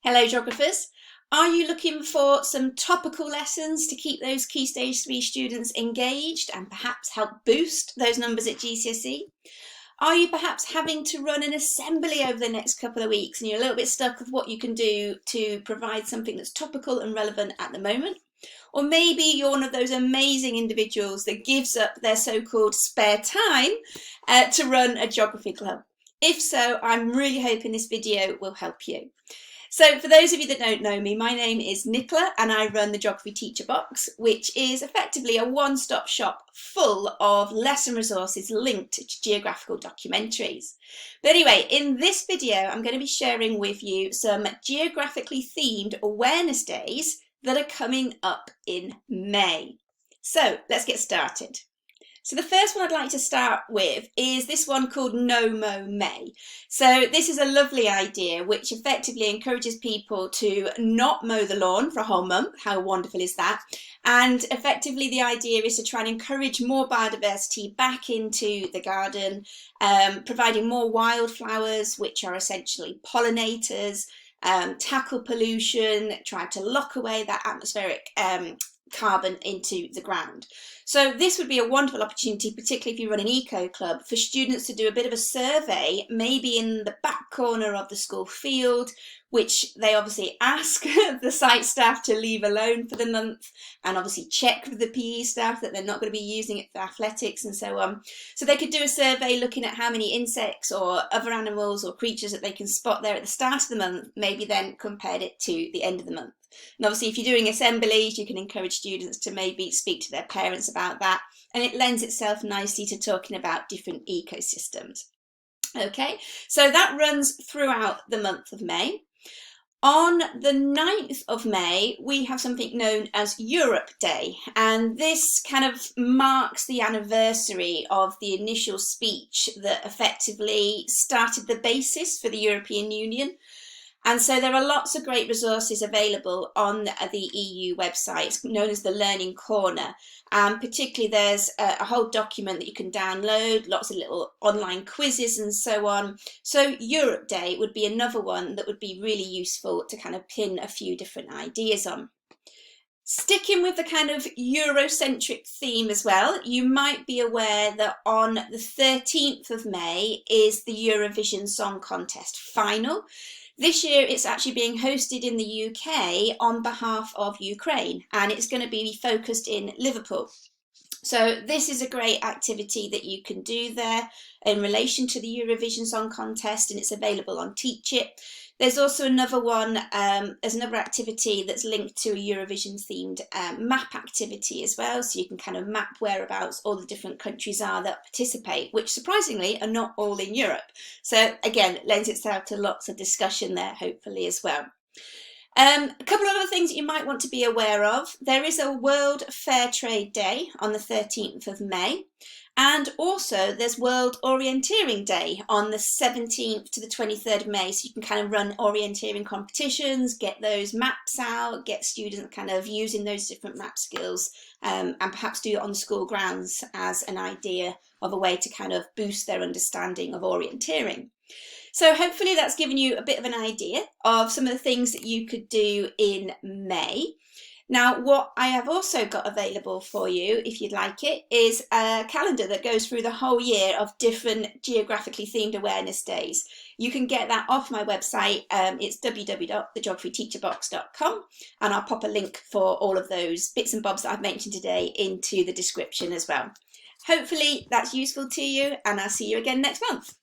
Hello geographers, are you looking for some topical lessons to keep those Key Stage 3 students engaged and perhaps help boost those numbers at GCSE? Are you perhaps having to run an assembly over the next couple of weeks and you're a little bit stuck with what you can do to provide something that's topical and relevant at the moment? Or maybe you're one of those amazing individuals that gives up their so-called spare time to run a geography club. If so, I'm really hoping this video will help you. So for those of you that don't know me, my name is Nicola and I run the Geography Teacher Box, which is effectively a one-stop shop full of lesson resources linked to geographical documentaries. But anyway, in this video, I'm going to be sharing with you some geographically themed awareness days that are coming up in May. So let's get started. So the first one I'd like to start with is this one called No Mow May. So this is a lovely idea which effectively encourages people to not mow the lawn for a whole month. How wonderful is that? And effectively the idea is to try and encourage more biodiversity back into the garden, providing more wildflowers, which are essentially pollinators, tackle pollution, try to lock away that atmospheric carbon into the ground. So this would be a wonderful opportunity, particularly if you run an eco club, for students to do a bit of a survey, maybe in the back corner of the school field, which they obviously ask the site staff to leave alone for the month, and obviously check with the PE staff that they're not going to be using it for athletics and so on. So they could do a survey looking at how many insects or other animals or creatures that they can spot there at the start of the month, maybe then compared it to the end of the month. And obviously if you're doing assemblies, you can encourage students to maybe speak to their parents about that, and it lends itself nicely to talking about different ecosystems. Okay, so that runs throughout the month of May. On the 9th of May, we have something known as Europe Day, and this kind of marks the anniversary of the initial speech that effectively started the basis for the European Union. And so there are lots of great resources available on the EU website. It's known as the Learning Corner. Particularly there's a whole document that you can download, lots of little online quizzes and so on. So Europe Day would be another one that would be really useful to kind of pin a few different ideas on. Sticking with the kind of Eurocentric theme as well, you might be aware that on the 13th of May is the Eurovision Song Contest final. This year it's actually being hosted in the UK on behalf of Ukraine, and it's going to be focused in Liverpool. So this is a great activity that you can do there in relation to the Eurovision Song Contest, and it's available on Teach It. There's also another one, there's another activity that's linked to a Eurovision themed map activity as well, so you can kind of map whereabouts all the different countries are that participate, which surprisingly are not all in Europe. So again, it lends itself to lots of discussion there, hopefully as well. A couple of other things that you might want to be aware of. There is a World Fair Trade Day on the 13th of May. And also there's World Orienteering Day on the 17th to the 23rd of May. So you can kind of run orienteering competitions, get those maps out, get students kind of using those different map skills, and perhaps do it on school grounds as an idea of a way to kind of boost their understanding of orienteering. So hopefully that's given you a bit of an idea of some of the things that you could do in May. Now, what I have also got available for you, if you'd like it, is a calendar that goes through the whole year of different geographically themed awareness days. You can get that off my website. It's www.thegeographyteacherbox.com, and I'll pop a link for all of those bits and bobs that I've mentioned today into the description as well. Hopefully that's useful to you, and I'll see you again next month.